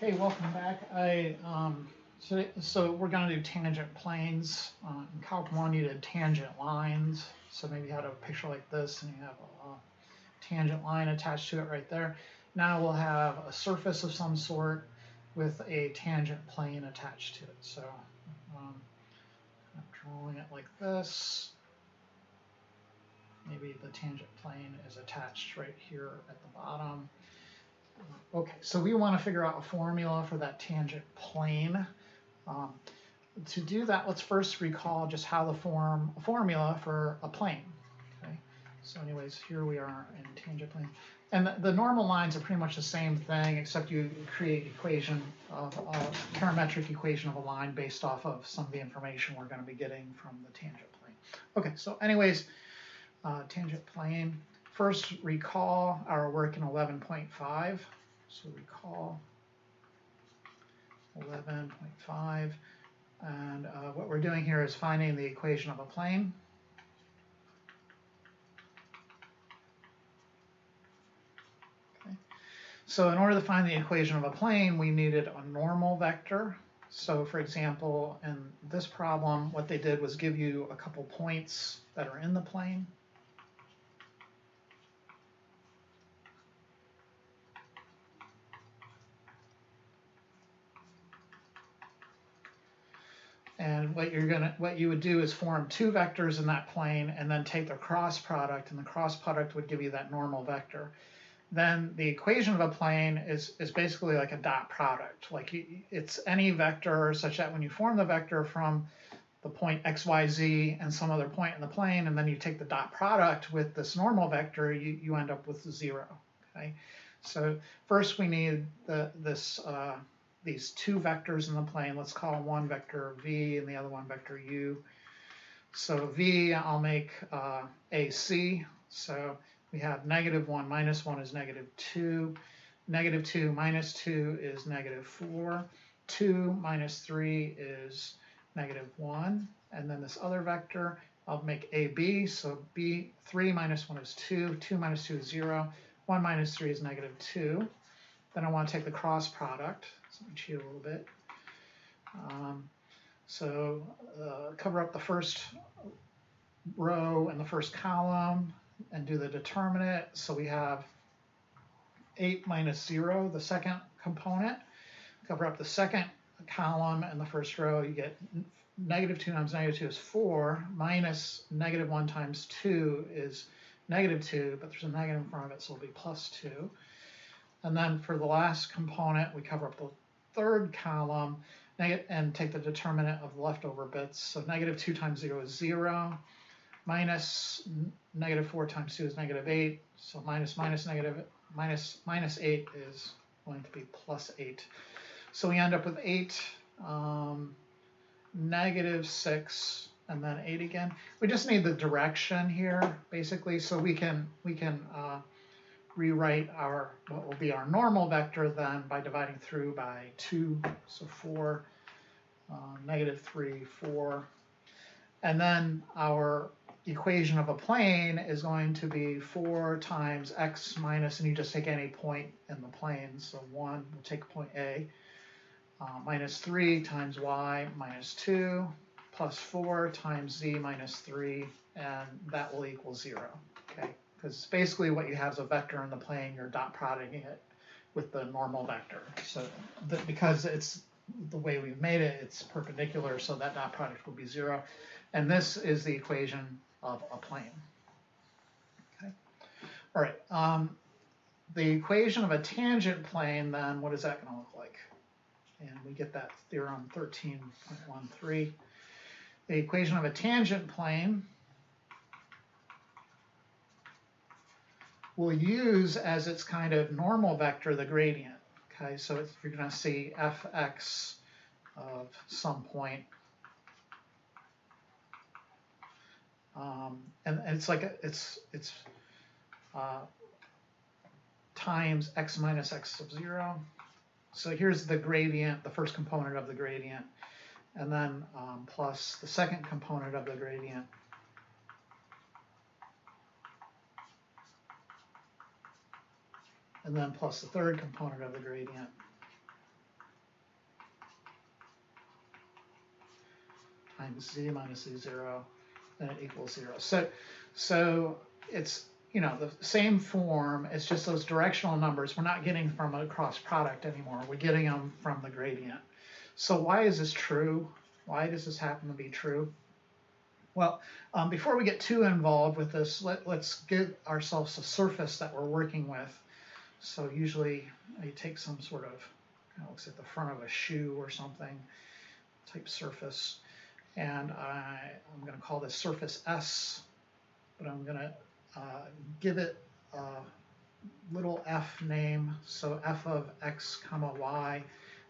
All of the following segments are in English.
Hey, welcome back. So we're going to do tangent planes. In Calc 1, you did tangent lines. So maybe you had a picture like this, and you have a tangent line attached to it right there. Now we'll have a surface of some sort with a tangent plane attached to it. So um, I'm drawing it like this. Maybe the tangent plane is attached right here at the bottom. Okay, so we want to figure out a formula for that tangent plane. Um, to do that, let's first recall just how the formula for a plane. Okay, so anyways, here we are in tangent plane. And the normal lines are pretty much the same thing, except you create equation of a parametric equation of a line based off of some of the information we're going to be getting from the tangent plane. Okay, so anyways, tangent plane. First, recall our work in 11.5. So recall 11.5. And what we're doing here is finding the equation of a plane. Okay. So in order to find the equation of a plane, we needed a normal vector. So for example, in this problem, what they did was give you a couple points that are in the plane. And what you would do is form two vectors in that plane and then take the cross product, and the cross product would give you that normal vector. Then the equation of a plane is basically like a dot product. Like it's any vector such that when you form the vector from the point xyz and some other point in the plane, and then you take the dot product with this normal vector, you end up with 0. Okay, so first we need these two vectors in the plane. Let's call one vector v and the other one vector u. So v, I'll make AC. So we have -1 minus 1 is -2. -2 minus 2 is -4. 2 minus 3 is -1. And then this other vector, I'll make AB. So B, 3 minus 1 is 2. 2 minus 2 is 0. 1 minus 3 is -2. Then I want to take the cross product. So let me cheat a little bit. Cover up the first row and the first column and do the determinant. So we have 8 minus 0, the second component. Cover up the second column and the first row, you get -2 times -2 is 4, minus -1 times 2 is -2, but there's a negative in front of it, so it'll be +2. And then for the last component, we cover up the third column and take the determinant of the leftover bits. So -2 times 0 is 0, minus -4 times 2 is -8, so minus 8 is going to be +8. So we end up with 8, -6, and then 8 again. We just need the direction here, basically, so we can rewrite what will be our normal vector then by dividing through by 2, so 4, -3, 4. And then our equation of a plane is going to be 4 times x minus, and you just take any point in the plane, so 1, we'll take point A, minus 3 times y minus 2, plus 4 times z minus 3, and that will equal 0, okay? Because basically what you have is a vector in the plane, you're dot producting it with the normal vector. So because it's the way we've made it, it's perpendicular, so that dot product will be 0. And this is the equation of a plane. Okay. All right. The equation of a tangent plane, then, what is that going to look like? And we get that theorem 13.13. The equation of a tangent plane we'll use as its kind of normal vector the gradient. Okay, so you're going to see fx of some point. And it's like it's times x minus x sub 0. So here's the gradient, the first component of the gradient, and then plus the second component of the gradient. And then plus the third component of the gradient. times z minus z0, then it equals 0. So it's, you know, the same form. It's just those directional numbers we're not getting from a cross product anymore. We're getting them from the gradient. So why is this true? Why does this happen to be true? Well, before we get too involved with this, let's give ourselves a surface that we're working with. So usually I take some sort of, kind of looks like the front of a shoe or something, type surface. And I'm going to call this surface S, but I'm going to give it a little f name. So f of x comma y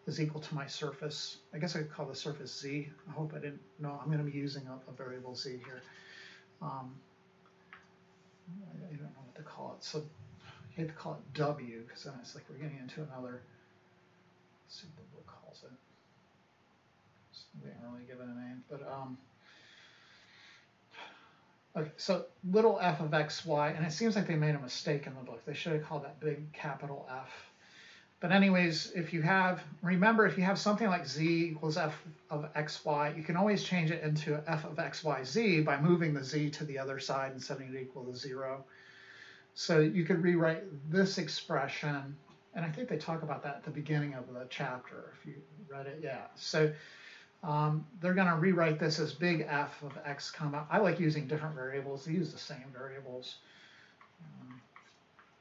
is equal to my surface. I guess I could call the surface z. I hope I didn't know. I'm going to be using a variable z here. I don't know what to call it. So I hate to call it w, because then it's like we're getting into another, let's see what the book calls it. They haven't really given a name, but okay, so little f of x, y, and it seems like they made a mistake in the book. They should have called that big capital F. But anyways, if you have, remember, if you have something like z equals f of x, y, you can always change it into f of x, y, z by moving the z to the other side and setting it equal to 0. So you could rewrite this expression, and I think they talk about that at the beginning of the chapter, if you read it, yeah. So they're going to rewrite this as big F of x comma. I like using different variables. They use the same variables.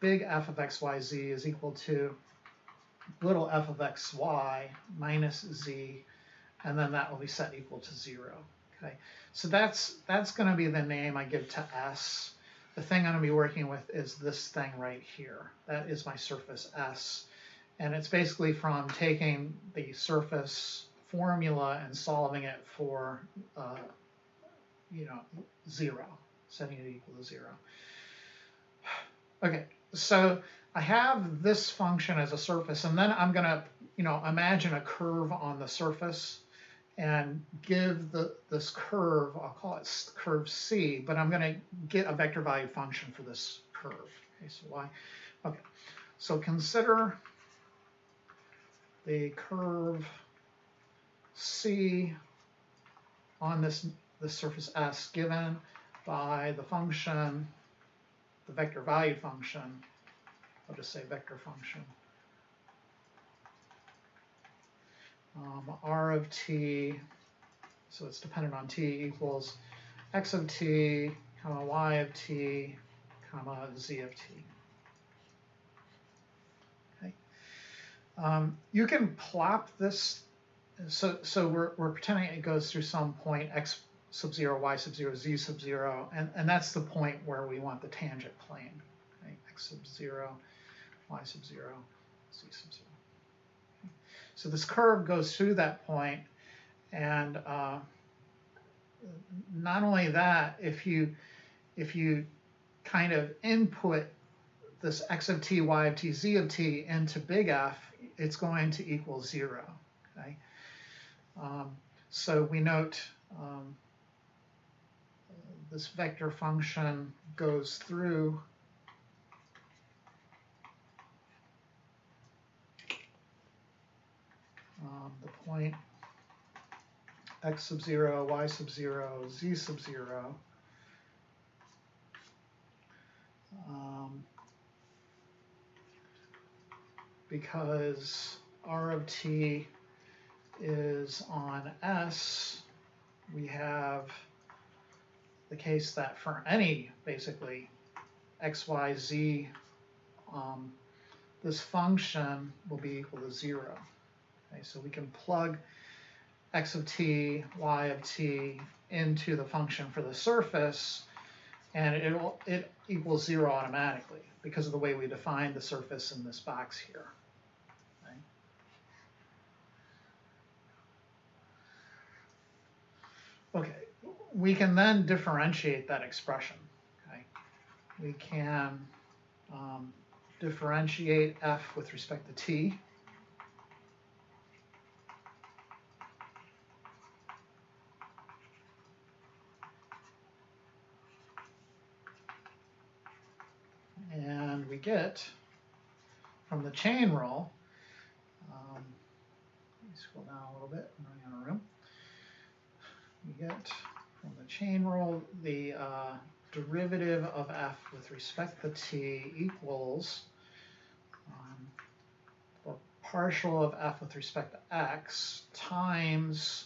Big F of x, y, z is equal to little f of x, y minus z, and then that will be set equal to 0. Okay, so that's going to be the name I give to S. The thing I'm going to be working with is this thing right here. That is my surface S, and it's basically from taking the surface formula and solving it for, you know, 0, setting it equal to 0. Okay, so I have this function as a surface, and then I'm going to, you know, imagine a curve on the surface and give this curve, I'll call it curve C, but I'm going to get a vector value function for this curve. Okay, so y. Okay, so consider the curve C on this surface S given by the function, the vector value function. I'll just say vector function. R of t, so it's dependent on t, equals x of t, comma y of t, comma z of t. Okay. You can plop this. So we're pretending it goes through some point x sub 0, y sub 0, z sub 0, and that's the point where we want the tangent plane. Okay? X sub 0, y sub 0, z sub 0. Okay. So this curve goes through that point, and not only that, if you kind of input this x of t, y of t, z of t into big F, it's going to equal 0. Okay. So we note this vector function goes through the point x sub 0, y sub 0, z sub 0. Because R of t is on S, we have the case that for any, basically, x, y, z, this function will be equal to 0. Okay, so we can plug x of t, y of t into the function for the surface, and it equals 0 automatically because of the way we define the surface in this box here. Okay, we can then differentiate that expression. Okay, we can differentiate f with respect to t. And we get, from the chain rule, let me scroll down a little bit, I'm running out of room. you get from the chain rule the derivative of f with respect to t equals the partial of f with respect to x times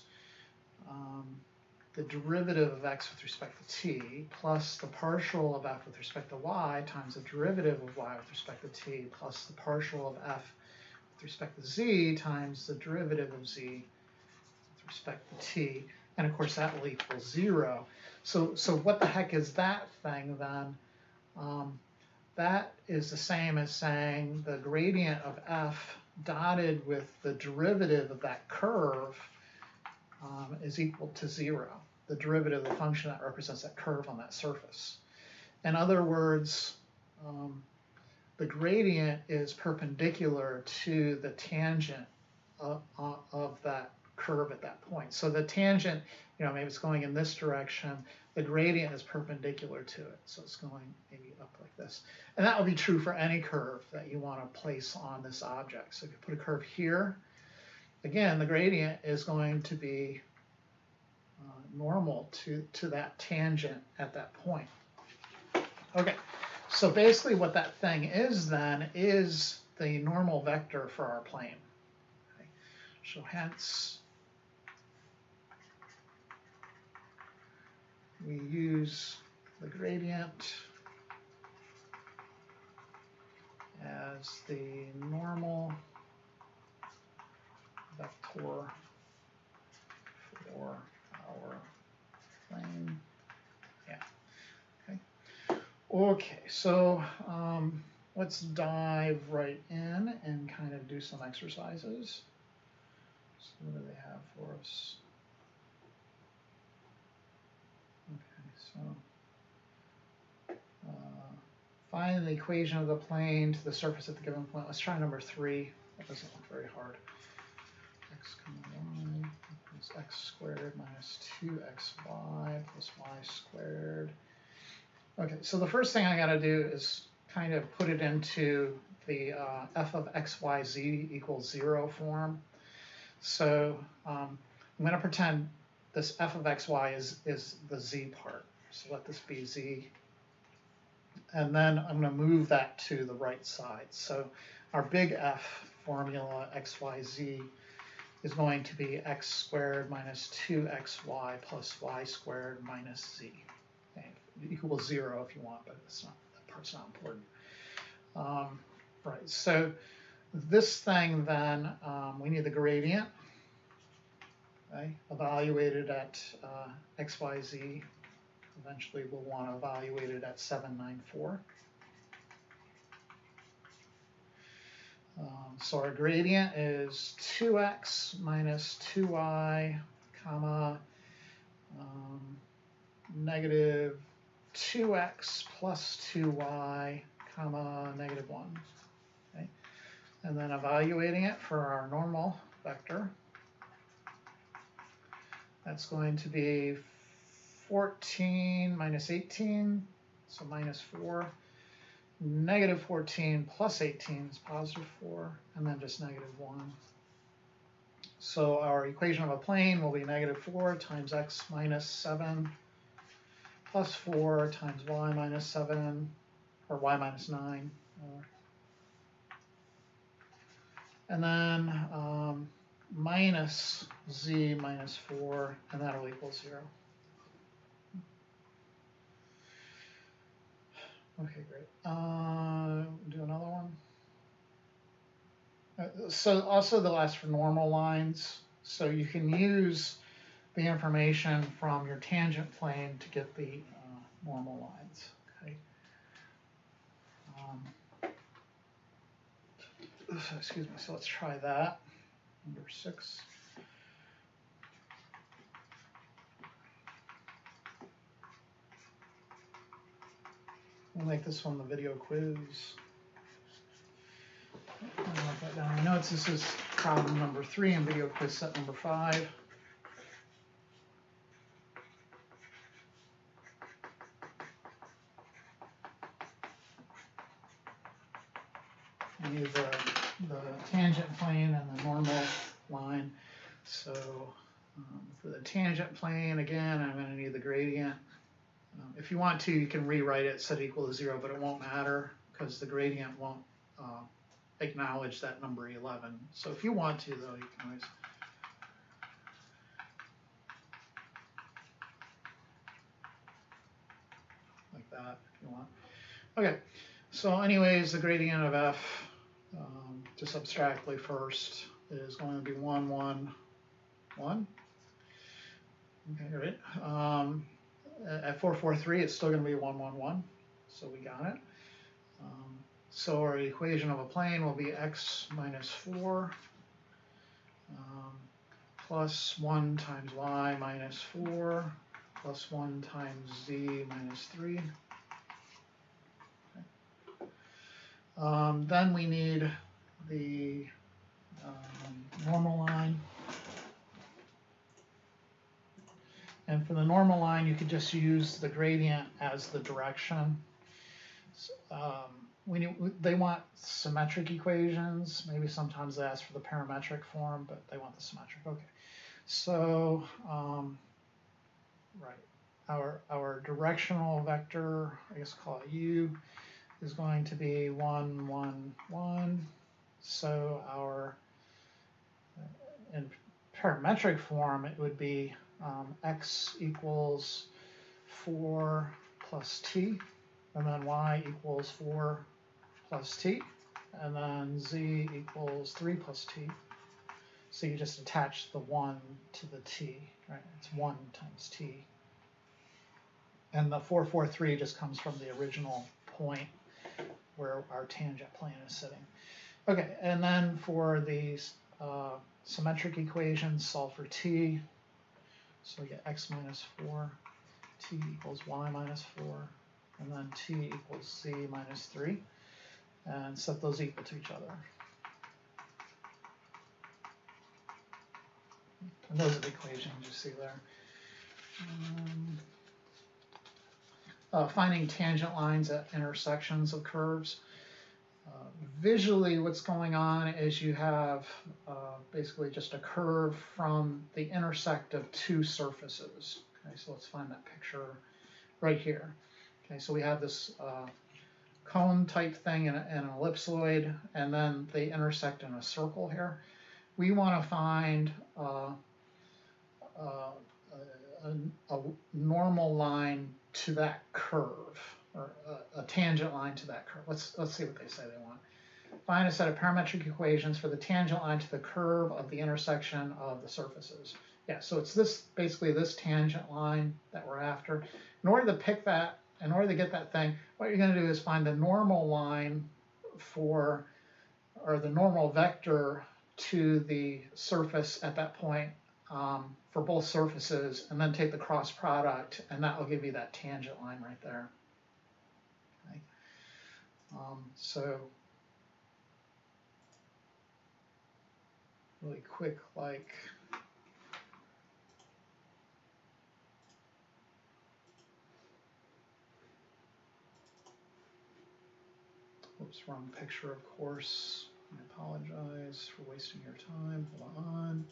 the derivative of x with respect to t plus the partial of f with respect to y times the derivative of y with respect to t plus the partial of f with respect to z times the derivative of z with respect to t. And of course that will equal 0. So what the heck is that thing then? That is the same as saying the gradient of f dotted with the derivative of that curve is equal to 0, the derivative of the function that represents that curve on that surface. In other words, the gradient is perpendicular to the tangent of that curve at that point. So the tangent, maybe it's going in this direction, the gradient is perpendicular to it. So it's going maybe up like this. And that will be true for any curve that you want to place on this object. So if you put a curve here, again, the gradient is going to be normal to that tangent at that point. Okay, so basically what that thing is then is the normal vector for our plane. Okay. So hence, we use the gradient as the normal vector for our plane. Yeah. Okay, so let's dive right in and kind of do some exercises. So what do they have for us? Okay, so find the equation of the plane to the surface at the given point. Let's try number 3. That doesn't look very hard. X, y equals x squared minus 2xy plus y squared. Okay, so the first thing I got to do is kind of put it into the f of x, y, z equals 0 form. So I'm going to pretend this f of x, y is the z part. So let this be z. And then I'm going to move that to the right side. So our big F formula, x, y, z, is going to be x squared minus 2xy plus y squared minus z. Okay. Equals 0 if you want, but it's not, that part's not important. Right, so this thing then, we need the gradient, okay, evaluated at x, y, z. Eventually we'll want to evaluate it at 7, 9, 4. So our gradient is 2x minus 2y, comma, negative 2x plus 2y, comma, negative 1. Okay? And then evaluating it for our normal vector, that's going to be 14 minus 18, so minus 4. Negative 14 plus 18 is positive 4, and then just negative 1. So our equation of a plane will be negative 4 times x minus 7 plus 4 times y minus 7, or y minus 9. And then minus z minus 4, and that'll equal 0. Okay, great. Do another one. So also they'll ask for normal lines. So you can use the information from your tangent plane to get the normal lines. Okay. Excuse me. So let's try that. Number 6. We'll make this one the video quiz. I'll write that down in my notes. This is problem number 3 in video quiz set number 5. I need the tangent plane and the normal line. So For the tangent plane, again, I'm going to need the gradient. If you want to, you can rewrite it, set it equal to 0, but it won't matter because the gradient won't acknowledge that number 11. So if you want to, though, you can always. Like that, if you want. Okay, so anyways, the gradient of f, just abstractly first, is going to be 1, 1, 1. Okay, right. At 4, 4, 3, it's still going to be 1, 1, 1. So we got it. So our equation of a plane will be x minus 4 plus 1 times y minus 4 plus 1 times z minus 3. Okay. Then we need the normal line. And for the normal line, you could just use the gradient as the direction. They want symmetric equations. Maybe sometimes they ask for the parametric form, but they want the symmetric. Okay. So, right, our directional vector, I guess call it u, is going to be 1, 1, 1. So our, in parametric form, it would be x equals 4 plus t, and then y equals 4 plus t, and then z equals 3 plus t. So you just attach the 1 to the t, right? It's 1 times t. And the 4, 4, 3 just comes from the original point where our tangent plane is sitting. Okay, and then for these symmetric equations, solve for t. So we get x minus 4, t equals y minus 4, and then t equals z minus 3, and set those equal to each other. And those are the equations you see there. Finding tangent lines at intersections of curves. Visually, what's going on is you have basically just a curve from the intersect of two surfaces. Okay, so let's find that picture right here. Okay, so we have this cone type thing in an ellipsoid, and then they intersect in a circle here. We want to find a normal line to that curve, or a tangent line to that curve. Let's see what they say they want. Find a set of parametric equations for the tangent line to the curve of the intersection of the surfaces. Yeah, so it's this, basically this tangent line that we're after. In order to pick that, in order to get that thing, what you're going to do is find the normal line for, or the normal vector to the surface at that point for both surfaces, and then take the cross product, and that will give you that tangent line right there. Okay. So really quick, like oops, wrong picture, of course. I apologize for wasting your time. Hold on.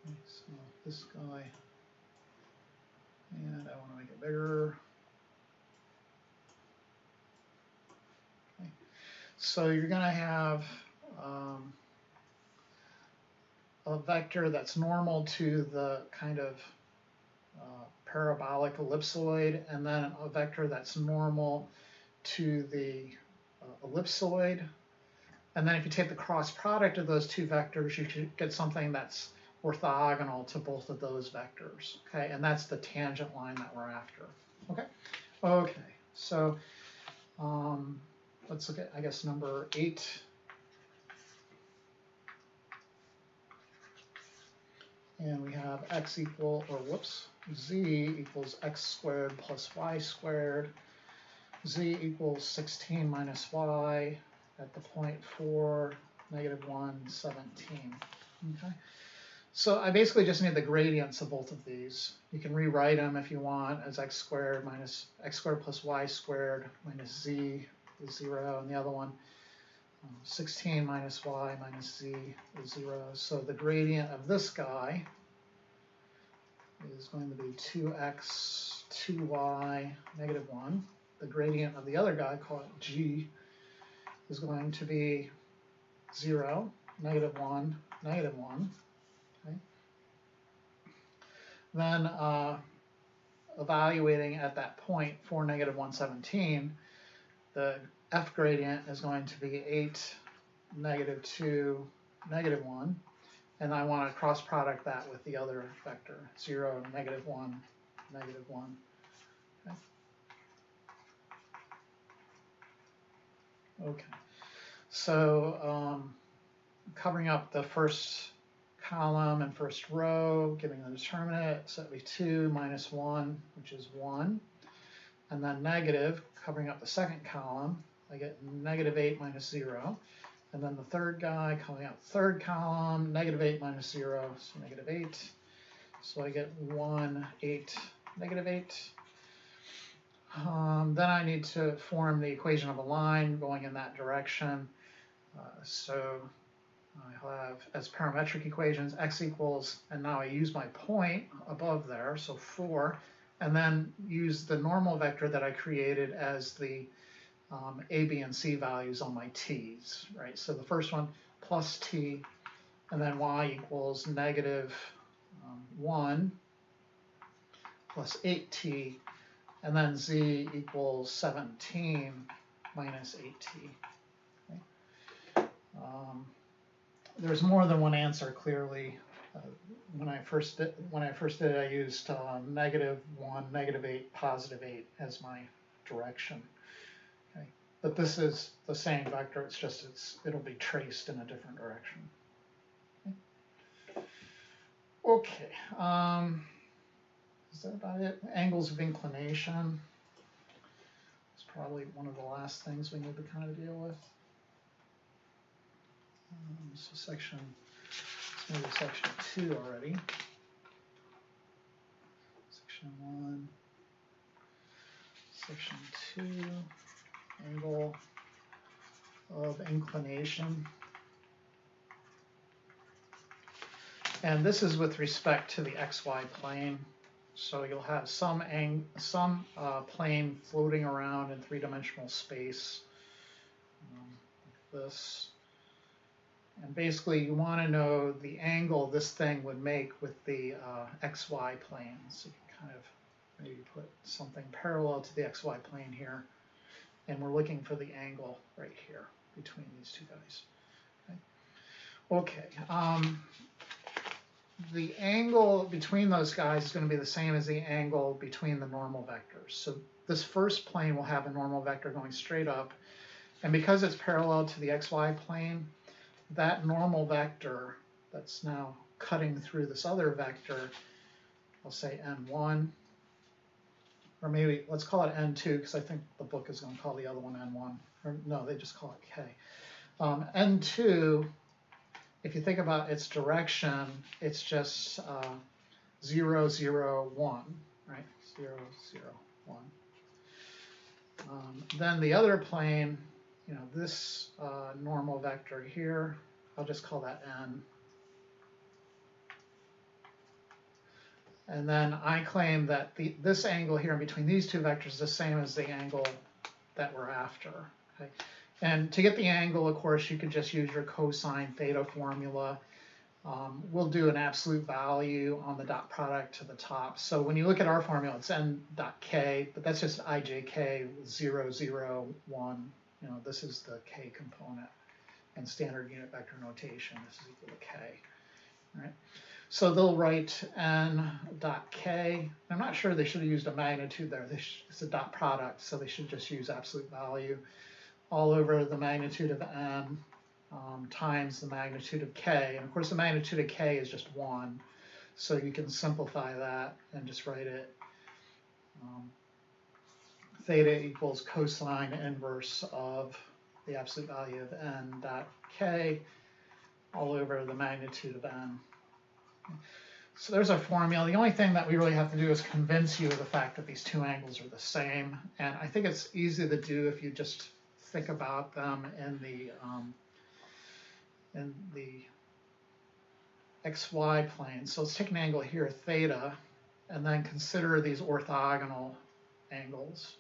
Okay, so this guy, and I want to make it bigger. Okay. So you're going to have a vector that's normal to the kind of parabolic ellipsoid, and then a vector that's normal to the ellipsoid. And then if you take the cross product of those two vectors, you should get something that's orthogonal to both of those vectors. Okay, and that's the tangent line that we're after. Okay, okay. So let's look at, I guess, number 8. And we have x equal, or whoops, z equals x squared plus y squared. Z equals 16 minus y at the point 4, negative 1, 17. Okay. So I basically just need the gradients of both of these. You can rewrite them if you want as x squared minus x squared plus y squared minus z is 0, and the other one 16 minus y minus z is 0. So the gradient of this guy is going to be 2x, 2y, negative 1. The gradient of the other guy, call it g, is going to be 0, negative 1, negative 1. Okay. Then evaluating at that point for negative 117, the f gradient is going to be 8, negative 2, negative 1. And I want to cross product that with the other vector, 0, negative 1, negative 1. Okay. Okay. So covering up the first column and first row, giving the determinant, so that'd be 2 minus 1, which is 1. And then negative, covering up the second column, I get negative 8 minus 0. And then the third guy, coming out the third column, negative 8 minus 0, so negative 8. So I get 1, 8, negative 8. Then I need to form the equation of a line going in that direction. So I have as parametric equations x equals, and now I use my point above there, so 4, and then use the normal vector that I created as the a, b, and c values on my t's, right? So the first one, plus t, and then y equals negative 1 plus 8t, and then z equals 17 minus 8t. Okay. There's more than one answer, clearly. When I first did it, I used negative 1, negative 8, positive 8 as my direction. Okay. But this is the same vector, it's just it'll be traced in a different direction. Okay. Is that about it? Angles of inclination. It's probably one of the last things we need to kind of deal with. So section, let's move to section 2 already. Section 1, section 2, angle of inclination. And this is with respect to the xy plane. So you'll have some plane floating around in three-dimensional space, like this. And basically, you want to know the angle this thing would make with the xy plane. So you can kind of maybe put something parallel to the xy plane here. And we're looking for the angle right here between these two guys. Okay. The angle between those guys is going to be the same as the angle between the normal vectors. So this first plane will have a normal vector going straight up. And because it's parallel to the xy plane, that normal vector that's now cutting through this other vector, I'll say n1, or maybe let's call it n2 because I think the book is going to call the other one n1. Or no, they just call it k. n2, if you think about its direction, it's just 0, 0, 1, right? 0, 0, 1. Then the other plane, this normal vector here, I'll just call that n. And then I claim that this angle here in between these two vectors is the same as the angle that we're after. Okay? And to get the angle, of course, you could just use your cosine theta formula. We'll do an absolute value on the dot product to the top. So when you look at our formula, it's n dot k, but that's just ijk 0, 0, 1. This is the k component. And standard unit vector notation, this is equal to k. All right? So they'll write n dot k. I'm not sure they should have used a magnitude there. It's a dot product, so they should just use absolute value all over the magnitude of n times the magnitude of k. And of course, the magnitude of k is just 1. So you can simplify that and just write it theta equals cosine inverse of the absolute value of n dot k all over the magnitude of n. So there's our formula. The only thing that we really have to do is convince you of the fact that these two angles are the same. And I think it's easy to do if you just think about them in the XY plane. So let's take an angle here, theta, and then consider these orthogonal angles.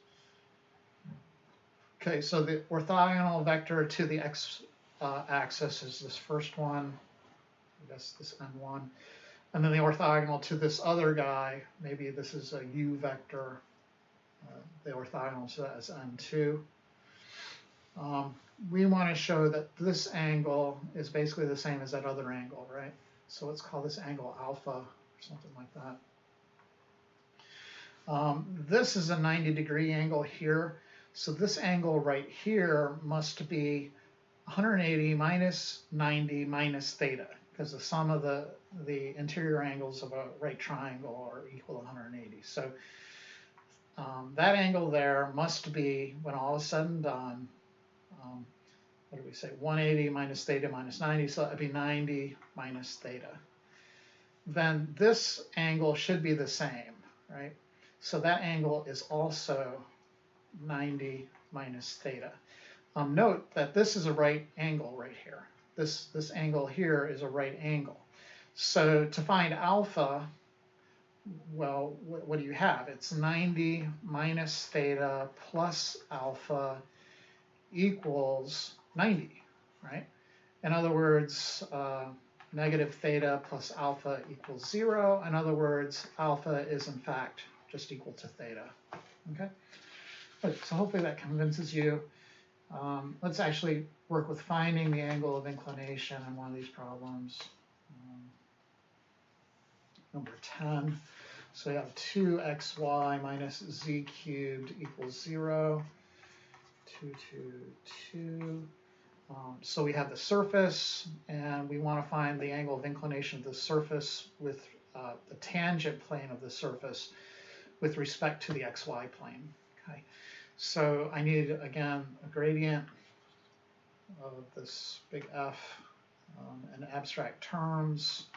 Okay, so the orthogonal vector to the x axis is this first one, I guess this n1, and then the orthogonal to this other guy, maybe this is a u vector, the orthogonal to that is n2. We want to show that this angle is basically the same as that other angle, right? So let's call this angle alpha or something like that. This is a 90-degree angle here. So this angle right here must be 180 minus 90 minus theta, because the sum of the interior angles of a right triangle are equal to 180. So that angle there must be, when all is said and done, what do we say, 180 minus theta minus 90, so that would be 90 minus theta. Then this angle should be the same, right? So that angle is also 90 minus theta. Note that this is a right angle right here. This angle here is a right angle. So to find alpha, well, what do you have? It's 90 minus theta plus alpha equals 90, right? In other words, negative theta plus alpha equals 0. In other words, alpha is in fact just equal to theta, okay? So hopefully that convinces you. Let's actually work with finding the angle of inclination in one of these problems. Number 10. So we have 2xy minus z cubed equals 0. 2, 2, 2. So we have the surface, and we want to find the angle of inclination of the surface with the tangent plane of the surface with respect to the xy plane. Okay. So I need, again, a gradient of this big F in abstract terms.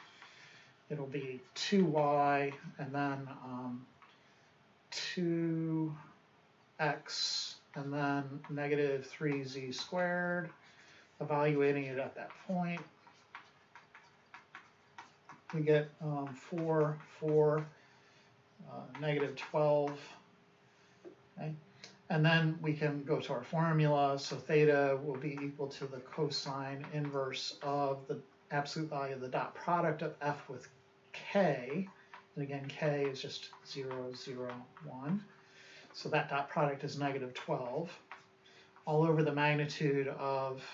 It'll be 2y and then 2x and then negative 3z squared, evaluating it at that point. We get 4, 4, negative 12, okay? And then we can go to our formula. So theta will be equal to the cosine inverse of the absolute value of the dot product of f with k. And again, k is just 0, 0, 1. So that dot product is negative 12. All over the magnitude of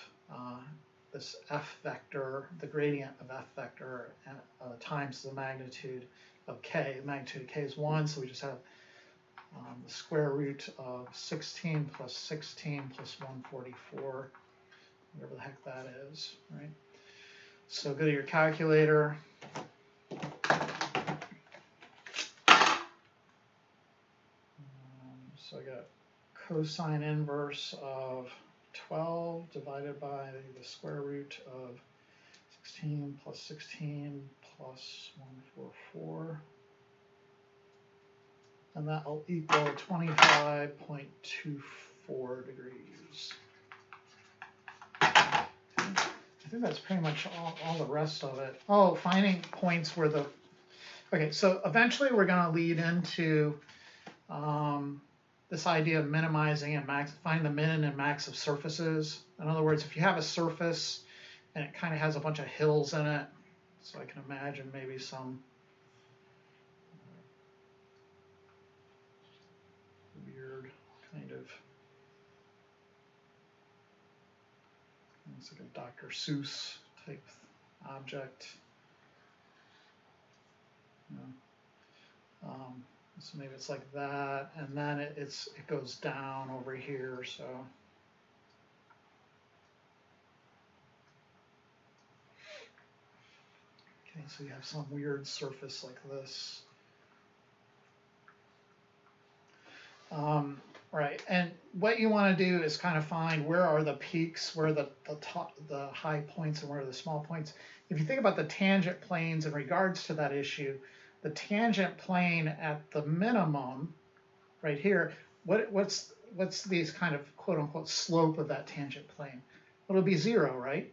this f vector, the gradient of f vector times the magnitude of k. The magnitude of k is 1, so we just have the square root of 16 plus 16 plus 144, whatever the heck that is, right? So go to your calculator. So I got cosine inverse of 12 divided by the square root of 16 plus 16 plus 144. And that will equal 25.24 degrees. I think that's pretty much all the rest of it. Oh, finding points where the... Okay, so eventually we're going to lead into this idea of minimizing and finding the min and max of surfaces. In other words, if you have a surface and it kind of has a bunch of hills in it, so I can imagine maybe some weird kind of, it's like a Dr. Seuss type object. You know. So maybe it's like that, and then it goes down over here. So okay, so you have some weird surface like this. Right, and what you want to do is kind of find where are the peaks, where the high points, and where are the small points. If you think about the tangent planes in regards to that issue, the tangent plane at the minimum, right here, what's what's these kind of quote-unquote slope of that tangent plane? It'll be 0, right?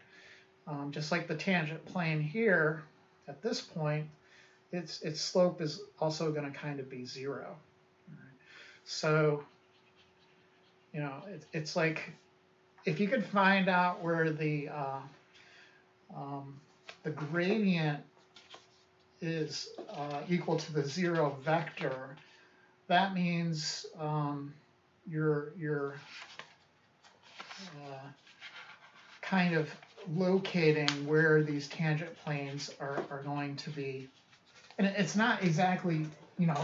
Just like the tangent plane here, at this point, its slope is also going to kind of be 0. Right? So, you know, it's like if you could find out where the gradient is equal to the 0 vector, that means you're kind of locating where these tangent planes are going to be. And it's not exactly, you know,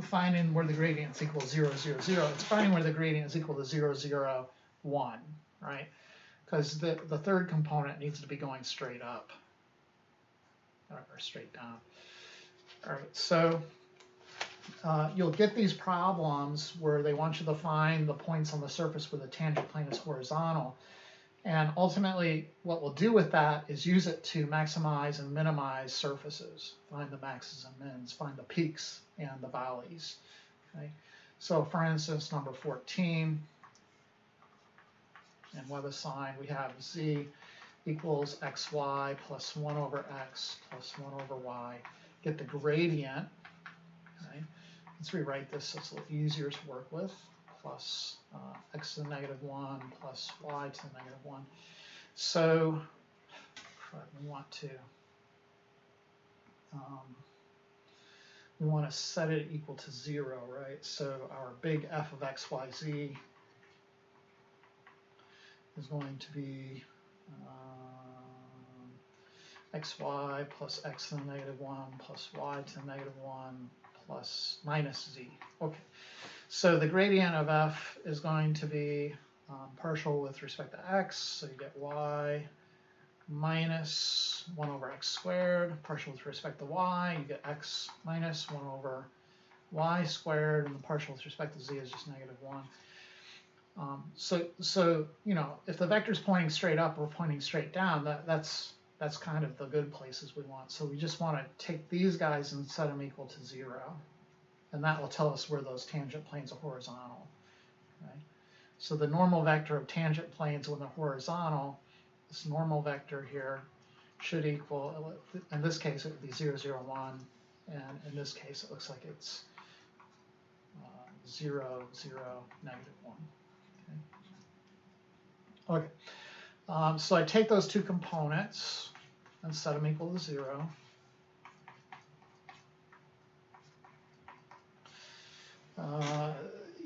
finding where the gradient is equal to 0, 0, 0. It's finding where the gradient is equal to 0, 0, 1, right? Because the third component needs to be going straight up or straight down. All right, so you'll get these problems where they want you to find the points on the surface where the tangent plane is horizontal. And ultimately, what we'll do with that is use it to maximize and minimize surfaces, find the maxes and mins, find the peaks and the valleys. Okay? So for instance, number 14, in weather sign, we have z equals xy plus 1 over x plus 1 over y. Get the gradient. Okay? Let's rewrite this so it's a little easier to work with. Plus x to the negative 1 plus y to the negative 1. So we want to set it equal to 0, right? So our big f of x, y, z is going to be xy plus x to the negative 1 plus y to the negative 1 plus minus z. Okay. So the gradient of f is going to be partial with respect to x, so you get y minus 1 over x squared. Partial with respect to y, you get x minus 1 over y squared, and the partial with respect to z is just negative 1. So you know, if the vector's pointing straight up or pointing straight down, that's kind of the good places we want. So we just want to take these guys and set them equal to 0. And that will tell us where those tangent planes are horizontal. Right? So the normal vector of tangent planes when they're horizontal, this normal vector here should equal, in this case it would be 0, 0, 1, and in this case it looks like it's 0, 0, negative 1. Okay. So I take those two components and set them equal to 0.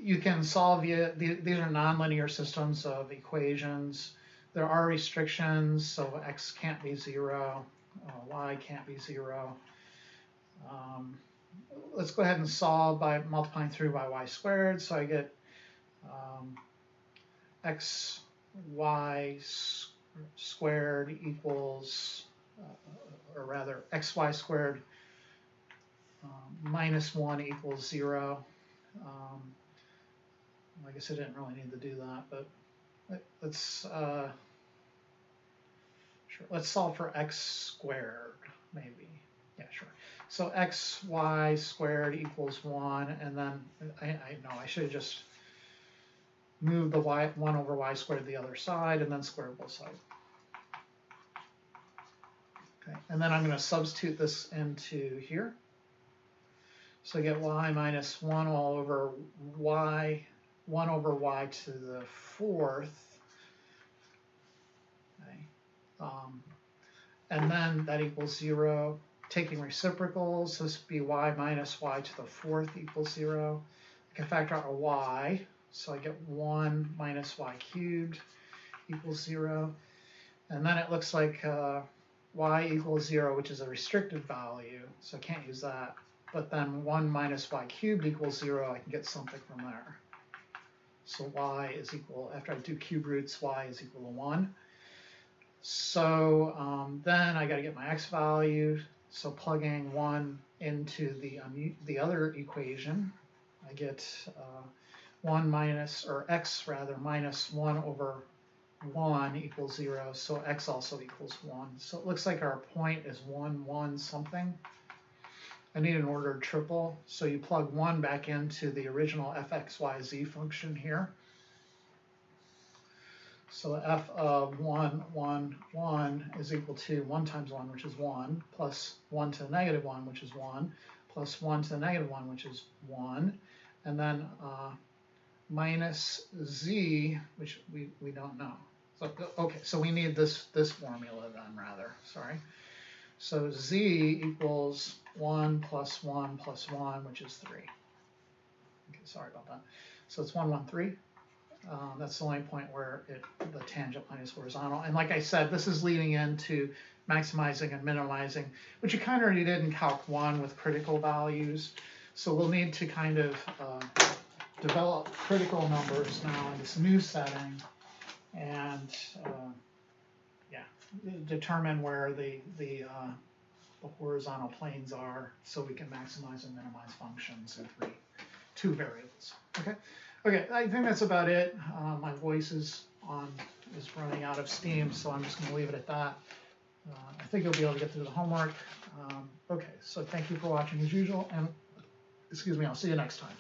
You can solve these are nonlinear systems of equations. There are restrictions, so x can't be 0, y can't be 0. Let's go ahead and solve by multiplying through by y squared. So I get xy squared equals, or rather xy squared minus 1 equals 0. I guess I didn't really need to do that, but let's let's solve for x squared, maybe. Yeah, sure. So xy squared equals 1, and then I know I should have just moved the 1 over y squared to the other side and then square both sides. Okay, and then I'm going to substitute this into here. So I get y minus 1 all over y, 1 over y to the 4th. Okay. And then that equals 0. Taking reciprocals, this would be y minus y to the 4th equals 0. I can factor out a y, so I get 1 minus y cubed equals 0. And then it looks like y equals 0, which is a restricted value, so I can't use that. But then 1 minus y cubed equals 0, I can get something from there. So y is equal, after I do cube roots, y is equal to 1. So then I got to get my x value. So plugging 1 into the other equation, I get 1 minus, or x rather, minus 1 over 1 equals 0. So x also equals 1. So it looks like our point is 1, 1 something. I need an ordered triple. So you plug 1 back into the original fxyz function here. So f of 1, 1, 1 is equal to 1 times 1, which is 1, plus 1 to the negative 1, which is 1, plus 1 to the negative 1, which is 1, and then minus z, which we don't know. So, okay, so we need this formula then, rather, sorry. So z equals 1 plus 1 plus 1, which is 3. Okay, sorry about that. So it's 1, 1, 3. That's the only point where the tangent line is horizontal. And like I said, this is leading into maximizing and minimizing, which you kind of already did in Calc 1 with critical values. So we'll need to kind of develop critical numbers now in this new setting and yeah, determine where the horizontal planes are so we can maximize and minimize functions in two variables. Okay. Okay, I think that's about it. My voice is running out of steam, so I'm just going to leave it at that. I think you'll be able to get through the homework. Okay, so thank you for watching as usual, and excuse me, I'll see you next time.